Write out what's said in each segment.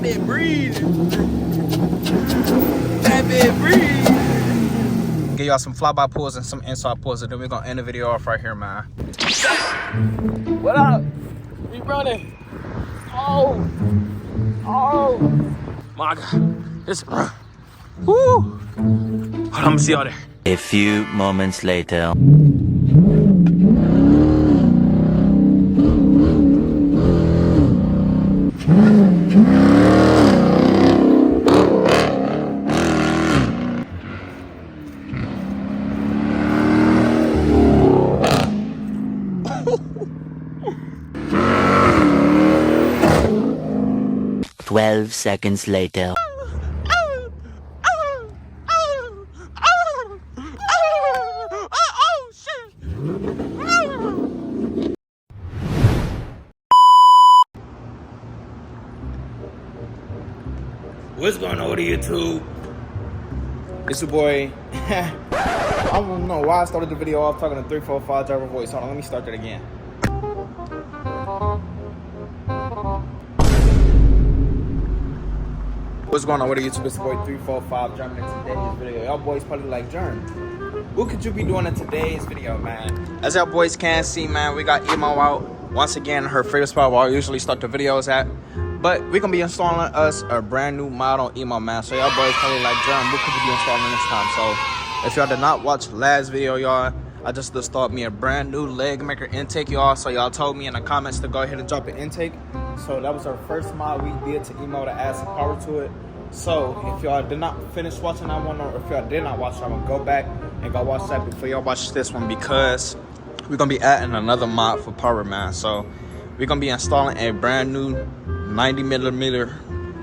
bit breathing. That bit breathing. Give y'all some flyby pulls and some inside pulls, and then we're gonna end the video off right here, man. What up? We running. Oh. My God. This. Woo. Hold on, I'm gonna see y'all there. A few moments later. "12 seconds later." What's going on with YouTube? It's your boy. I don't know why I started the video off talking to 345 driver voice. Hold on, let me start that again. What's going on with YouTube? It's your boy 345 German in today's video. Y'all boys probably like Germ. What could you be doing in today's video, man? As y'all boys can see, man, we got Emo out. Once again, her favorite spot where I usually start the videos at. But we're going to be installing us a brand new mod on Emo, man. So y'all boys probably like, John, what could you be installing this time? So if y'all did not watch last video, y'all, I just installed me a brand new leg maker intake, y'all. So y'all told me in the comments to go ahead and drop an intake. So that was our first mod we did to Emo to add some power to it. So if y'all did not finish watching that one, or if y'all did not watch that one, go back and go watch that before y'all watch this one, because we're going to be adding another mod for power, man. So we're going to be installing a brand new 90 millimeter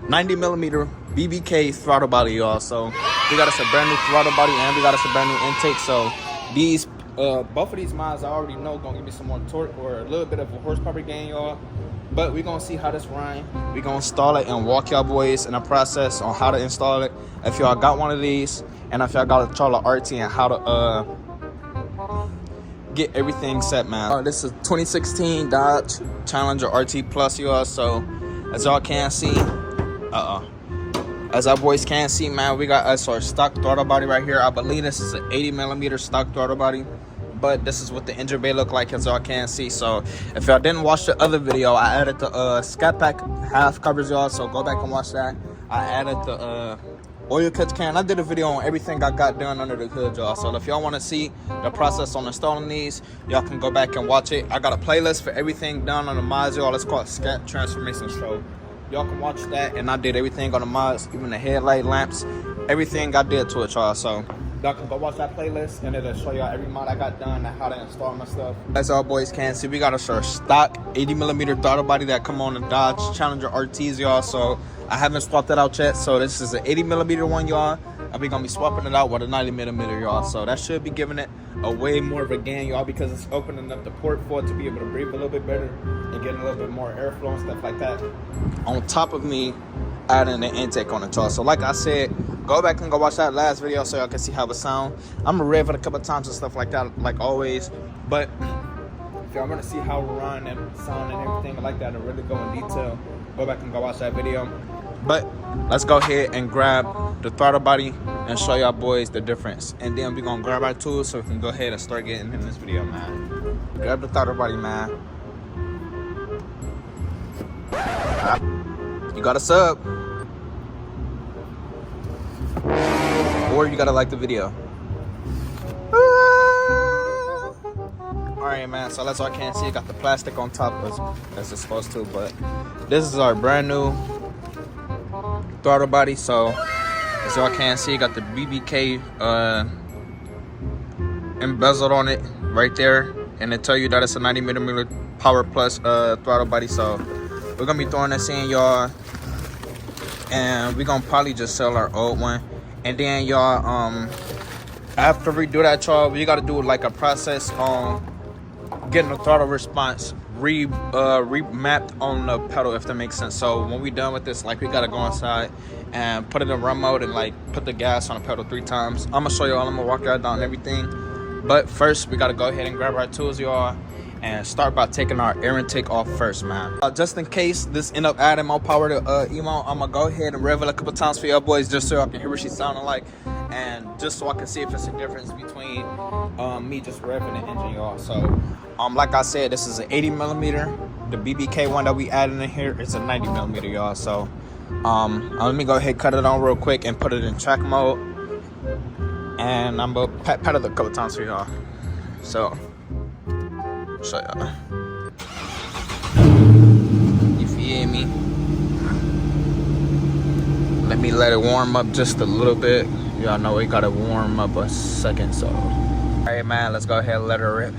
Bbk throttle body, y'all. So we got us a brand new throttle body and we got us a brand new intake. So these both of these mods I already know gonna give me some more torque or a little bit of a horsepower gain, y'all. But we're gonna see how this run. We're gonna install it and walk y'all boys in a process on how to install it. If y'all got one of these, and if y'all got a Charlotte RT, and how to get everything set, man. This is 2016 Dodge Challenger RT Plus, y'all. So as y'all can see, as our boys can see, man, we got us our stock throttle body right here. I believe this is an 80 millimeter stock throttle body, but this is what the engine bay look like, as y'all can see. So if y'all didn't watch the other video, I added the scat pack half covers, y'all. So go back and watch that. I added the oil catch can. I did a video on everything I got done under the hood, y'all. So if y'all want to see the process on installing these, y'all can go back and watch it. I got a playlist for everything done on the mods, y'all. It's called Scat Transformation Show. Y'all can watch that, and I did everything on the mods, even the headlight lamps, everything I did to it, y'all. So y'all can go watch that playlist, and it'll show y'all every mod I got done and how to install my stuff. As all boys can see, we got a stock 80 millimeter throttle body that come on the Dodge Challenger RTs, y'all. So I haven't swapped that out yet. So this is an 80 millimeter one, y'all. And we're gonna be swapping it out with a 90 millimeter, y'all. So that should be giving it a way more of a gain, y'all, because it's opening up the port for it to be able to breathe a little bit better and getting a little bit more airflow and stuff like that. On top of me adding the intake on it, y'all. So like I said, go back and go watch that last video so y'all can see how it sound. I'm gonna rev it a couple of times and stuff like that, like always. But if y'all want to see how it run and sound and everything like that and really go in detail, go back and go watch that video. But let's go ahead and grab the throttle body and show y'all boys the difference. And then we're gonna grab our tools so we can go ahead and start getting in this video, man. Grab the throttle body, man. You got a sub, or you gotta like the video. Alright, man, so that's all I can see. Got the plastic on top as it's supposed to, but this is our brand new throttle body. So as y'all can see, got the BBK embezzled on it right there, and it tell you that it's a 90 millimeter power plus throttle body. So we're gonna be throwing this in, y'all, and we're gonna probably just sell our old one. And then y'all, after we do that, y'all, we gotta do like a process on getting the throttle response remapped on the pedal, if that makes sense. So when we done with this, like, we gotta go inside and put it in run mode and like put the gas on the pedal 3 times. I'm gonna show y'all, I'm gonna walk y'all down everything, but first we gotta go ahead and grab our tools, y'all, and start by taking our air intake off first, man. Just in case this end up adding more power to Emo, I'm gonna go ahead and rev it a couple times for y'all boys just so I can hear what she's sounding like, and just so I can see if it's a difference between me just revving the engine, y'all. So like I said, this is an 80 millimeter. The BBK one that we added in here is a 90 millimeter, y'all. So let me go ahead, cut it on real quick and put it in track mode, and I'm gonna pedal it a couple times for y'all. So show y'all. You feel me? Let me let it warm up just a little bit. Y'all know we gotta warm up a second, so. All right, man, let's go ahead and let her rip.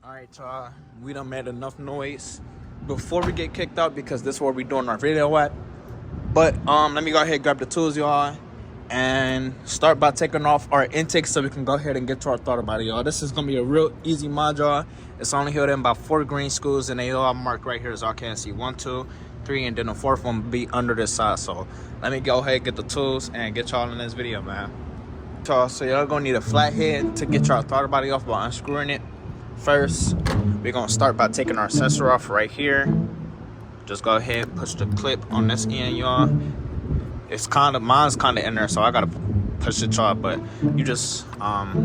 Alright, y'all, we done made enough noise before we get kicked out because this is where we doing our video at. But let me go ahead and grab the tools, y'all, and start by taking off our intake so we can go ahead and get to our throttle body, y'all. This is gonna be a real easy mod, y'all. It's only held in by 4 green screws, and they all marked right here as y'all can see. 1, 2, 3, and then the 4th one will be under this side. So let me go ahead and get the tools and get y'all in this video, man. So y'all gonna need a flathead to get your throttle body off by unscrewing it. First, we're gonna start by taking our sensor off right here. Just go ahead, push the clip on this end, y'all. It's mine's kind of in there, so I gotta push it, y'all. But you just damn.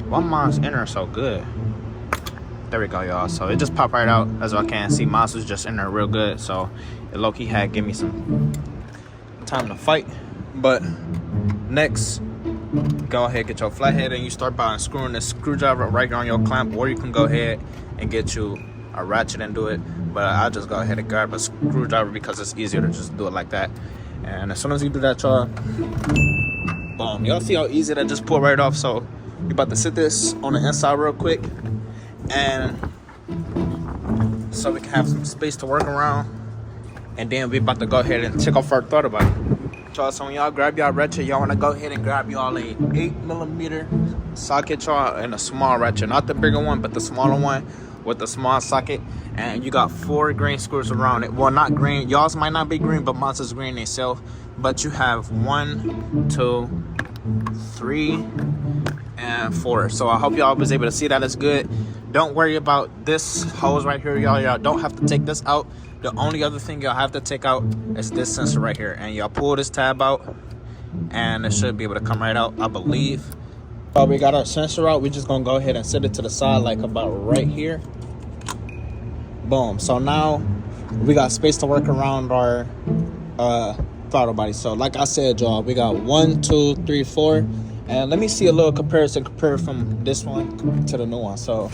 Why mine's in there so good? There we go, y'all. So it just popped right out, as y'all can see. Mine's was just in there real good, so it low-key had give me some time to fight. But next, go ahead, get your flathead, and you start by unscrewing this screwdriver right on your clamp, or you can go ahead and get you a ratchet and do it. But I'll just go ahead and grab a screwdriver because it's easier to just do it like that. And as soon as you do that, y'all, boom. Y'all see how easy that just pulled right off? So you're about to sit this on the inside real quick, and so we can have some space to work around. And then we're about to go ahead and check off our throttle body. So when y'all grab y'all ratchet, y'all want to go ahead and grab y'all a 8 millimeter socket, y'all, and a small ratchet. Not the bigger one, but the smaller one with the small socket. And you got 4 green screws around it. Well, not green. Y'all's might not be green, but mine's is green itself. But you have 1, 2, 3, and 4. So I hope y'all was able to see that. It's good. Don't worry about this hose right here, y'all. Y'all don't have to take this out. The only other thing y'all have to take out is this sensor right here, and y'all pull this tab out and it should be able to come right out, I believe. We got our sensor out. We're just gonna go ahead and set it to the side, like about right here. Boom. So now we got space to work around our throttle body. So like I said, y'all, we got 1, 2, 3, 4, and let me see a little comparison from this one to the new one. So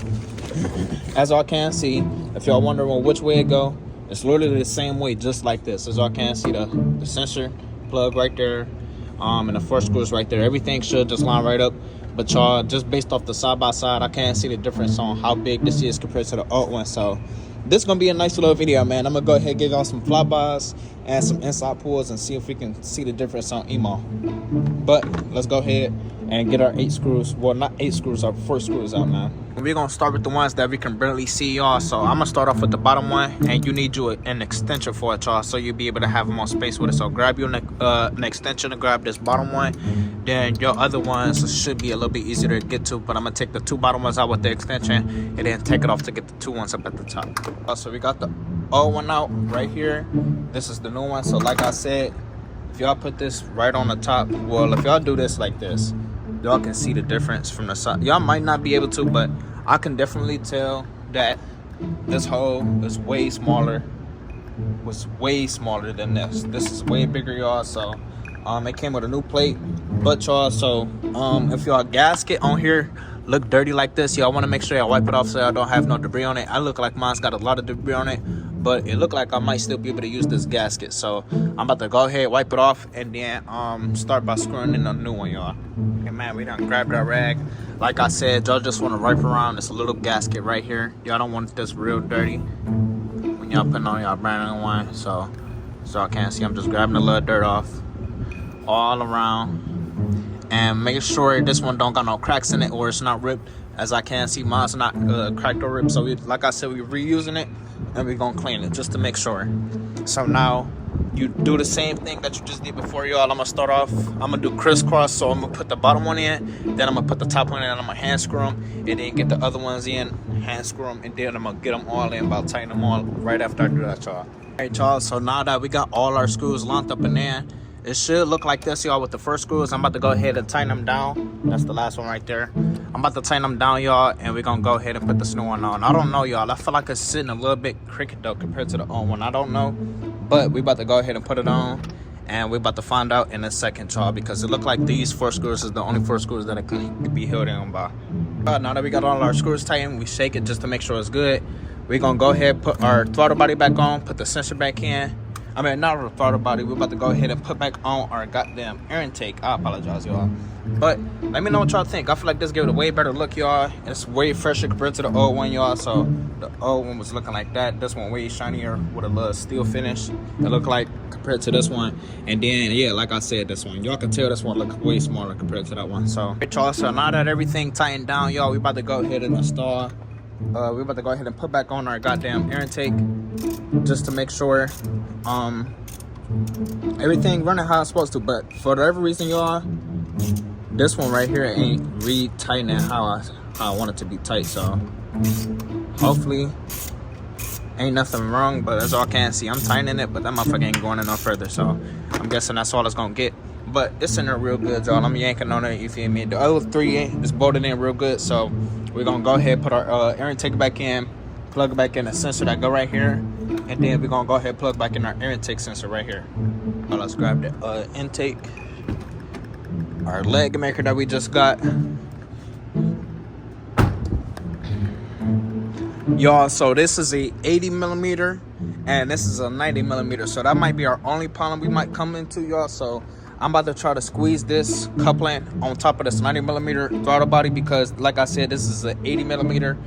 as y'all can see, if y'all wondering which way it go, it's literally the same way, just like this. As y'all can see, the sensor plug right there, and the 4 screws right there. Everything should just line right up. But y'all, just based off the side by side, I can't see the difference on how big this is compared to the old one. So this is gonna be a nice little video, man. I'm gonna go ahead and give y'all some flybys and some inside pulls and see if we can see the difference on Emo. But let's go ahead and get our 8 screws. Well, not 8 screws, our 4 screws out, man. We're gonna start with the ones that we can barely see, y'all. So I'm gonna start off with the bottom one, and you need you an extension for it, y'all, so you'll be able to have more space with it. So grab you an extension to grab this bottom one. Then your other ones should be a little bit easier to get to, but I'm gonna take the 2 bottom ones out with the extension and then take it off to get the 2 ones up at the top. So we got the old one out right here. This is the new one. So like I said, if y'all put this right on the top, well, if y'all do this like this, y'all can see the difference from the side. Y'all might not be able to, but I can definitely tell that this hole is way smaller. Was way smaller than this. This is way bigger, y'all. So it came with a new plate. But y'all, so if y'all gasket on here look dirty like this, y'all want to make sure y'all wipe it off so y'all don't have no debris on it. I look like mine's got a lot of debris on it, but it looked like I might still be able to use this gasket. So I'm about to go ahead, wipe it off, and then start by screwing in a new one, y'all. And man, we done grabbed our rag. Like I said, y'all just want to wipe around this little gasket right here. Y'all don't want this real dirty when y'all putting on y'all brand new one. So y'all can't see, I'm just grabbing a little dirt off all around, and making sure this one don't got no cracks in it or it's not ripped. As I can see, mine's not cracked or ripped. So like I said, we're reusing it, and we're gonna clean it just to make sure. So now you do the same thing that you just did before, y'all. I'm gonna start off, I'm gonna do crisscross. So I'm gonna put the bottom one in, then I'm gonna put the top one in, and I'm gonna hand screw them, and then get the other ones in, hand screw them, and then I'm gonna get them all in, about tighten them all right after I do that, y'all. All right, y'all, so now that we got all our screws lined up in there, it should look like this, y'all, with the first screws. I'm about to go ahead and tighten them down. That's the last one right there. I'm about to tighten them down, y'all, and we're gonna go ahead and put this new one on. I don't know, y'all. I feel like it's sitting a little bit crooked though compared to the old one. I don't know, but we about to go ahead and put it on, and we're about to find out in a second, y'all, because it looked like these 4 screws is the only 4 screws that it could be held in by. Now that we got all our screws tightened, we shake it just to make sure it's good. We're gonna go ahead, put our throttle body back on, put the sensor back in. I mean, not our throttle body. We're about to go ahead and put back on our goddamn air intake. I apologize, y'all. But let me know what y'all think. I feel like this gave it a way better look, y'all. It's way fresher compared to the old one, y'all. So the old one was looking like that. This one way shinier with a little steel finish. It looked like compared to this one. And then, yeah, like I said, this one. Y'all can tell this one look way smaller compared to that one. So, y'all, so now that everything tightened down, y'all, we about to go ahead and install. We're about to go ahead and put back on our goddamn air intake just to make sure everything running how it's supposed to. But for whatever reason, y'all, this one right here ain't re-tightening how I want it to be tight. So hopefully ain't nothing wrong, but as y'all can see, I'm tightening it, but that motherfucker ain't going in no further. So I'm guessing that's all it's gonna get. But it's in there real good, y'all. I'm yanking on it, you feel me? The other 3 is bolted in real good. So we're gonna go ahead, put our air intake back in, plug it back in the sensor that go right here, and then we're gonna go ahead and plug back in our air intake sensor right here. Now let's grab the intake, our leg maker that we just got. Y'all, so this is a 80 millimeter and this is a 90 millimeter. So that might be our only problem we might come into, y'all. So I'm about to try to squeeze this coupling on top of this 90 millimeter throttle body, because like I said, this is an 80 millimeter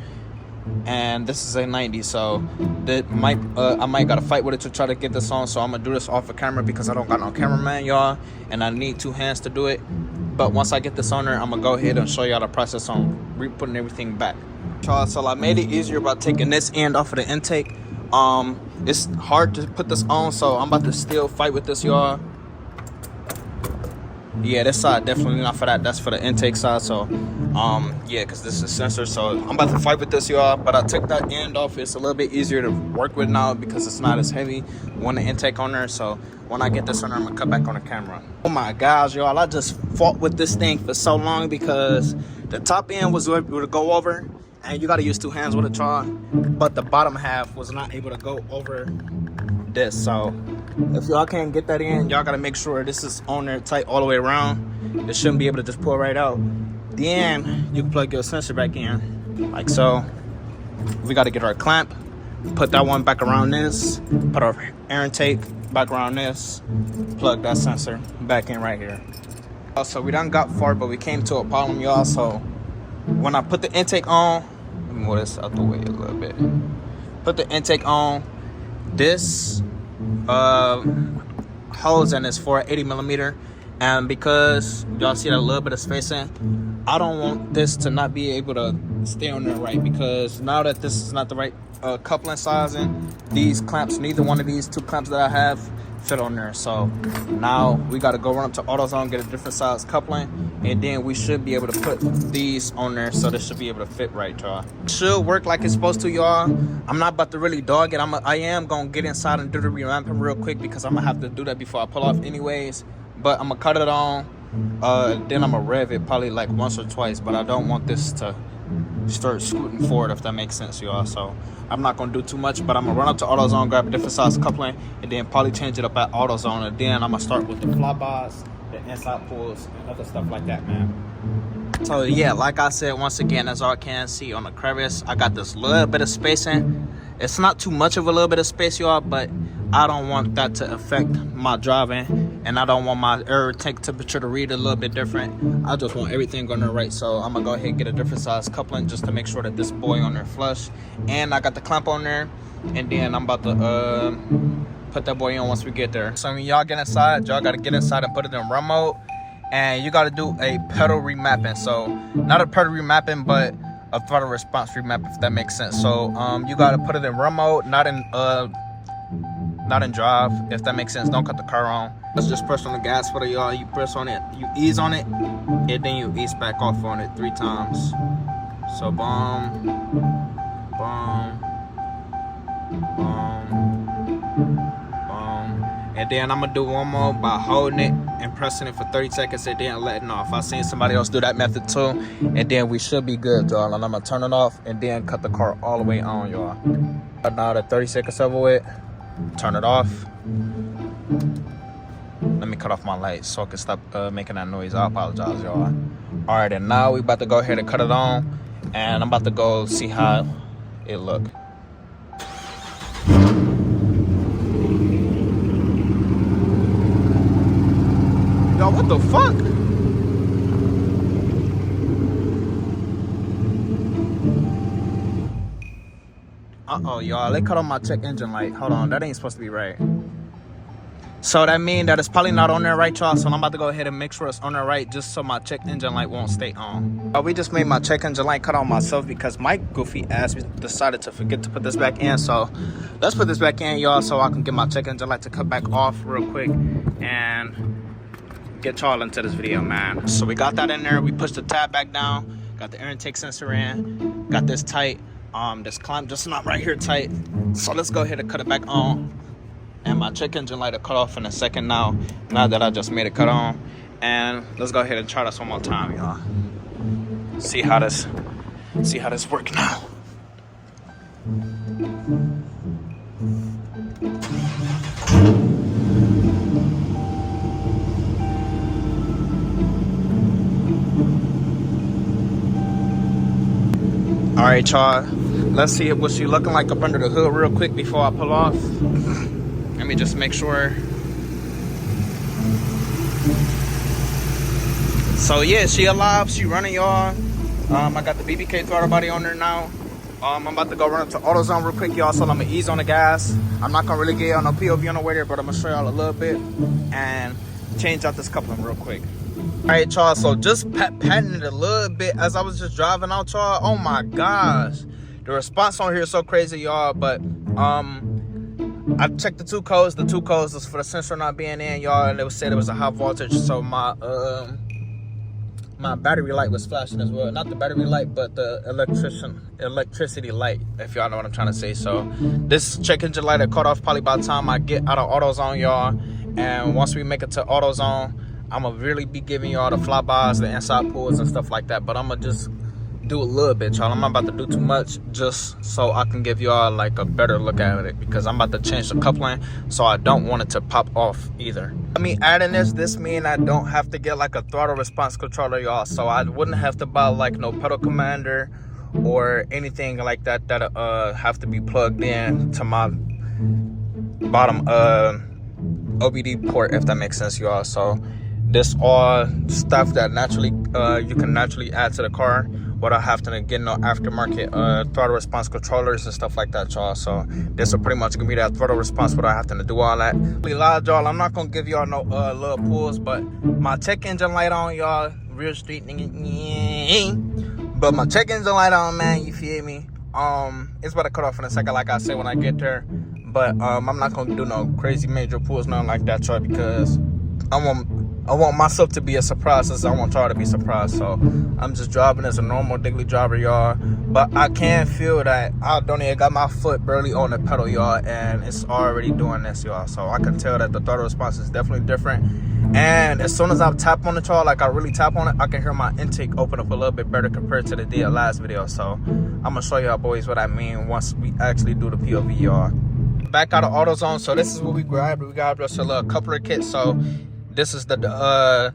and this is a 90. So that might I might gotta fight with it to try to get this on. So I'm gonna do this off of camera because I don't got no cameraman, y'all, and I need 2 hands to do it. But once I get this on there, I'm gonna go ahead and show y'all the process on putting everything back. So I made it easier by taking this end off of the intake. It's hard to put this on, so I'm about to still fight with this, y'all. Yeah, this side definitely not for that. That's for the intake side. So yeah, because this is sensor. So I'm about to fight with this, y'all. But I took that end off. It's a little bit easier to work with now because it's not as heavy when the intake on there. So when I get this on there, I'm gonna cut back on the camera. Oh my gosh, y'all, I just fought with this thing for so long because the top end was able to go over, and you gotta use 2 hands with a trot, but the bottom half was not able to go over this. So if y'all can't get that in, y'all gotta make sure this is on there tight all the way around. It shouldn't be able to just pull right out. Then you can plug your sensor back in like so. We gotta get our clamp, put that one back around this, put our air intake back around this, plug that sensor back in right here. So we done got far, but we came to a problem, y'all. So when I put the intake on, let me move this out the way a little bit. Put the intake on, this hose and it's for 80 millimeter, and because y'all see that little bit of spacing, I don't want this to not be able to stay on there right, because now that this is not the right coupling sizing, these clamps, neither one of these 2 clamps that I have fit on there. So now we got to go run up to AutoZone, get a different size coupling, and then we should be able to put these on there. So this should be able to fit right, y'all. Should work like it's supposed to, y'all. I'm not about to really dog it. I am gonna get inside and do the remapping real quick, because I'm gonna have to do that before I pull off anyways. But I'm gonna cut it on, then I'm gonna rev it probably like once or twice, but I don't want this to start scooting forward, if that makes sense, y'all. So I'm not gonna do too much, but I'm gonna run up to AutoZone, grab a different size coupling, and then probably change it up at AutoZone, and then I'm gonna start with the fly bars, the inside pulls, and other stuff like that, man. So yeah, like I said, once again, as y'all can see on the crevice, I got this little bit of spacing, It's not too much of a little bit of space, y'all, but I don't want that to affect my driving, and I don't want my air tank temperature to read a little bit different. I just want everything on there right, so I'm gonna go ahead and get a different size coupling just to make sure that this boy on there flush. And I got the clamp on there, and then I'm about to put that boy in once we get there. So when y'all get inside, y'all gotta get inside and put it in run mode, and you gotta do a pedal remapping. So not a pedal remapping, but a throttle response remap, if that makes sense. So you gotta put it in run mode, not in drive, if that makes sense. Don't cut the car on. Let's just press on the gas pedal, y'all. You press on it, you ease on it, and then you ease back off on it 3 times. So boom, boom, boom, boom. And then I'm gonna do one more by holding it and pressing it for 30 seconds and then letting off. I've seen somebody else do that method too, and then we should be good, y'all. And I'm gonna turn it off and then cut the car all the way on, y'all. Now the 30 seconds over with, turn it off. Let me cut off my lights so I can stop making that noise. I apologize, y'all. All right, and now we about to go ahead and cut it on, and I'm about to go see how it look. Yo, what the fuck? Uh-oh, y'all, they cut on my check engine light. Hold on, that ain't supposed to be right. So that means that it's probably not on there right, y'all. So I'm about to go ahead and make sure it's on there right, just so my check engine light won't stay on. We just made my check engine light cut on myself because my goofy ass decided to forget to put this back in. So let's put this back in, y'all, so I can get my check engine light to cut back off real quick and get y'all into this video, man. So we got that in there. We pushed the tab back down, got the air intake sensor in, got this tight. This clamp just not right here tight. So let's go ahead and cut it back on. And my check engine light will cut off in a second now that I just made it cut on. And let's go ahead and try this one more time, y'all. See how this works now. All right, y'all. Let's see what she looking like up under the hood real quick before I pull off. Let me just make sure. So yeah, she alive, she running, y'all. I got the Bbk Throttle body on there now. I'm about to go run up to AutoZone real quick, y'all, so I'm gonna ease on the gas. I'm not gonna really get y'all no POV on the way there, but I'm gonna show y'all a little bit and change out this coupling real quick. All right, y'all, so just patting it a little bit as I was just driving out, y'all. Oh my gosh, the response on here is so crazy, y'all. But I checked the two codes. The two codes was for the sensor not being in, y'all, and it was said it was a high voltage. So my battery light was flashing as well. Not the battery light, but the electricity light, if y'all know what I'm trying to say. So this check engine light I cut off probably by the time I get out of AutoZone, y'all. And once we make it to AutoZone, I'm gonna really be giving y'all the flybys, the inside pulls and stuff like that. But I'm gonna just do a little bit, y'all. I'm not about to do too much, just so I can give y'all like a better look at it, because I'm about to change the coupling, so I don't want it to pop off either. I mean, adding this mean I don't have to get like a throttle response controller, y'all. So I wouldn't have to buy like no pedal commander or anything like that have to be plugged in to my bottom OBD port, if that makes sense, y'all. So this all stuff that naturally you can naturally add to the car without having to get no aftermarket throttle response controllers and stuff like that, y'all. So this will pretty much give me that throttle response without having to do all that. Really loud, y'all. I'm not gonna give y'all no little pulls, but my check engine light on, y'all. Real street nigga. But my check engine light on, man. You feel me? It's about to cut off in a second, like I said when I get there. But I'm not gonna do no crazy major pulls, nothing like that, y'all, because I want myself to be a surprise, as I want y'all to be surprised. So I'm just driving as a normal daily driver, y'all. But I can feel that I don't even got my foot barely on the pedal, y'all, and it's already doing this, y'all. So I can tell that the throttle response is definitely different. And as soon as I tap on it, y'all, like I really tap on it, I can hear my intake open up a little bit better compared to the last video. So I'm gonna show y'all boys what I mean once we actually do the POV, y'all. Back out of AutoZone. So this is what we grabbed. We grabbed us a little coupler kit. So this is the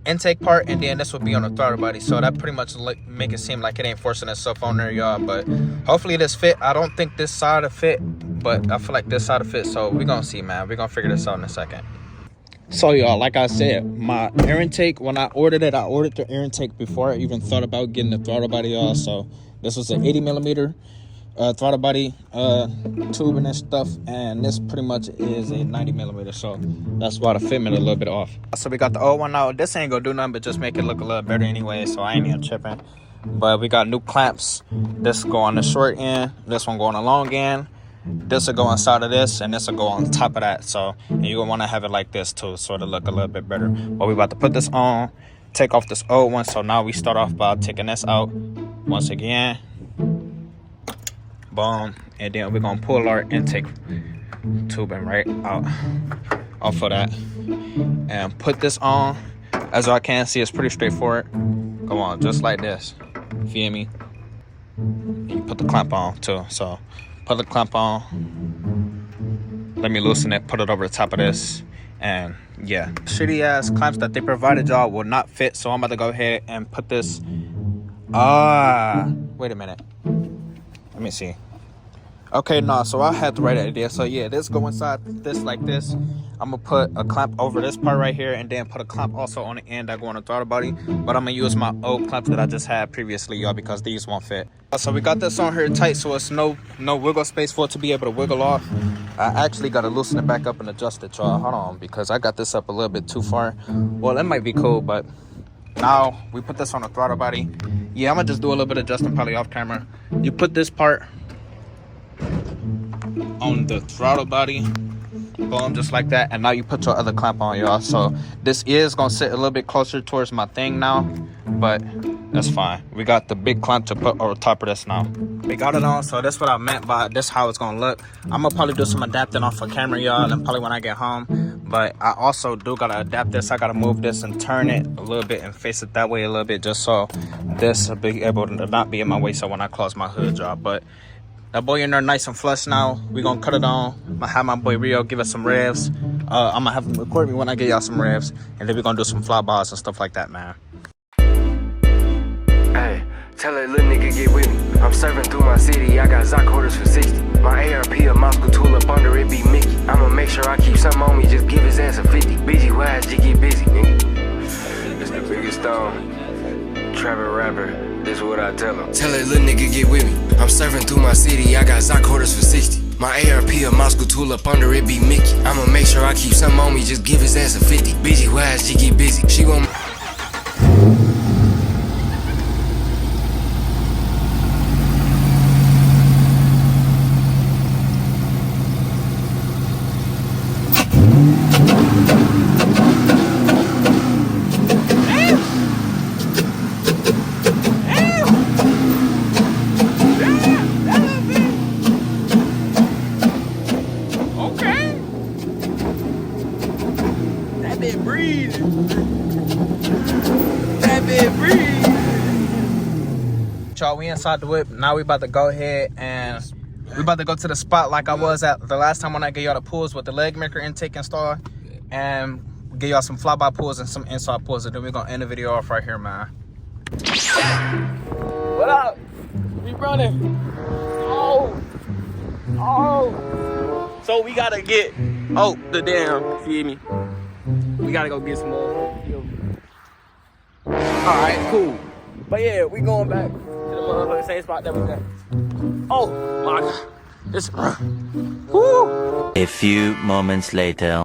intake part, and then this will be on the throttle body. So that pretty much make it seem like it ain't forcing itself on there, y'all. But hopefully this fit. I don't think this side will fit, but I feel like this side will fit. So we're gonna see, man. We're gonna figure this out in a second. So y'all, like I said, my air intake, when I ordered it, I ordered the air intake before I even thought about getting the throttle body, y'all. So this was an 80 millimeter throttle body tubing and stuff, and this pretty much is a 90 millimeter, so that's why the fitment a little bit off. So we got the old one out. This ain't gonna do nothing but just make it look a little better anyway, so I ain't even tripping. But we got new clamps. This go on the short end, this one go on the long end. This will go inside of this, and this will go on top of that. So, and you're gonna want to have it like this too, so it'll look a little bit better. But we about to put this on, take off this old one. So now we start off by taking this out once again. Boom. And then we're gonna pull our intake tubing right out off of that and put this on. As I can see, it's pretty straightforward. Come on, just like this. Feel me? And you put the clamp on too. So put the clamp on, let me loosen it, put it over the top of this, and yeah. Shitty ass clamps that they provided y'all will not fit, so I'm about to go ahead and put this. Wait a minute, let me see. Okay, no, so I had the right idea. So yeah, this go inside this like this. I'm gonna put a clamp over this part right here, and then put a clamp also on the end that go on the throttle body. But I'm gonna use my old clamps that I just had previously, y'all, because these won't fit. So we got this on here tight, so it's no wiggle space for it to be able to wiggle off. I actually gotta loosen it back up and adjust it, y'all. Hold on, because I got this up a little bit too far. Well, it might be cool, but now we put this on the throttle body. Yeah, I'm gonna just do a little bit of adjusting probably off camera. You put this part on the throttle body, boom, just like that, and now you put your other clamp on, y'all. So this is gonna sit a little bit closer towards my thing now, but that's fine. We got the big clamp to put over top of this now. We got it on, so that's what I meant by this, how it's gonna look. I'm gonna probably do some adapting off of camera, y'all, and probably when I get home. But I also do gotta adapt this. I gotta move this and turn it a little bit and face it that way a little bit, just so this will be able to not be in my way, so when I close my hood, y'all. But that boy in there nice and flush now. We gonna cut it on. I'm gonna have my boy Rio give us some revs. I'm gonna have him record me when I get y'all some revs, and then we gonna do some fly bars and stuff like that, man. Hey, tell that little nigga get with me. I'm serving through my city. I got Zoc orders for 60. My ARP a Moscow tool up under it be Mickey. I'ma make sure I keep something on me. Just give his ass a 50. Busy wise, you get busy, nigga. It's the biggest stone. Trapper rapper. This is what I tell him. Tell that little nigga get with me. I'm serving through my city. I got Zoc orders for 60. My ARP a Moscow tool up under it be Mickey. I'ma make sure I keep something on me. Just give his ass a 50. Busy wise, she get busy. She gon' Y'all, we inside the whip. Now we about to go ahead and we about to go to the spot like I was at the last time when I gave y'all the pulls with the leg maker intake installed, and give y'all some flyby pulls and some inside pulls, and then we're gonna end the video off right here, man. What up? We running. Oh. So we gotta get the damn, feel me? We gotta go get some more. Alright, cool. But yeah, we going back to the motherfucking same spot that we got. Oh my god. This woo. A few moments later.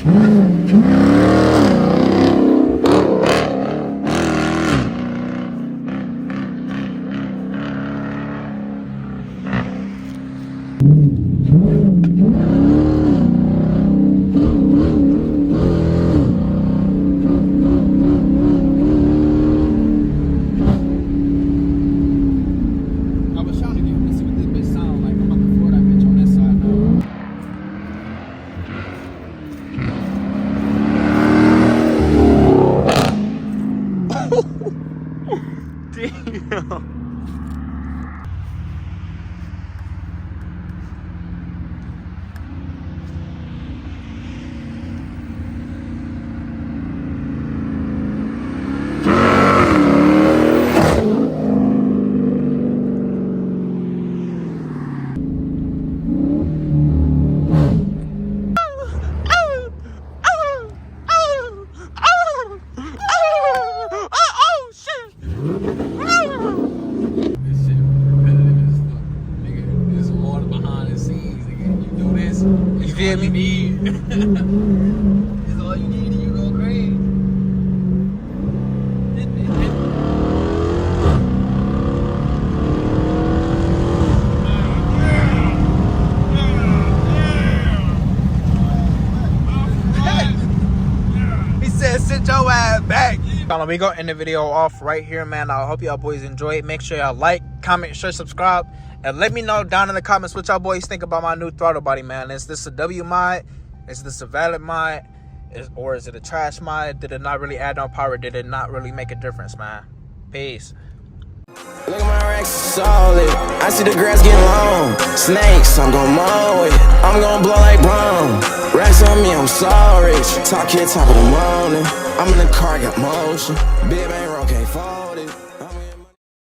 Oh my god. appreciate me. It's all you need, you go crazy. He said, sit your ass back. We gonna end the video off right here, man. I hope y'all boys enjoy it. Make sure y'all like, comment, share, subscribe, and let me know down in the comments what y'all boys think about my new throttle body, man. Is this a W mod? Is this a valid mod? Or is it a trash mod? Did it not really add no power? Did it not really make a difference, man? Peace. Look at my racks solid. I see the grass getting long. Snakes, I'm gon' mow it. I'm gon' blow like bomb. Racks on me, I'm so rich. Talk here, top of the morning. I'm in the car, got motion. Big bang, roll, can't fold it.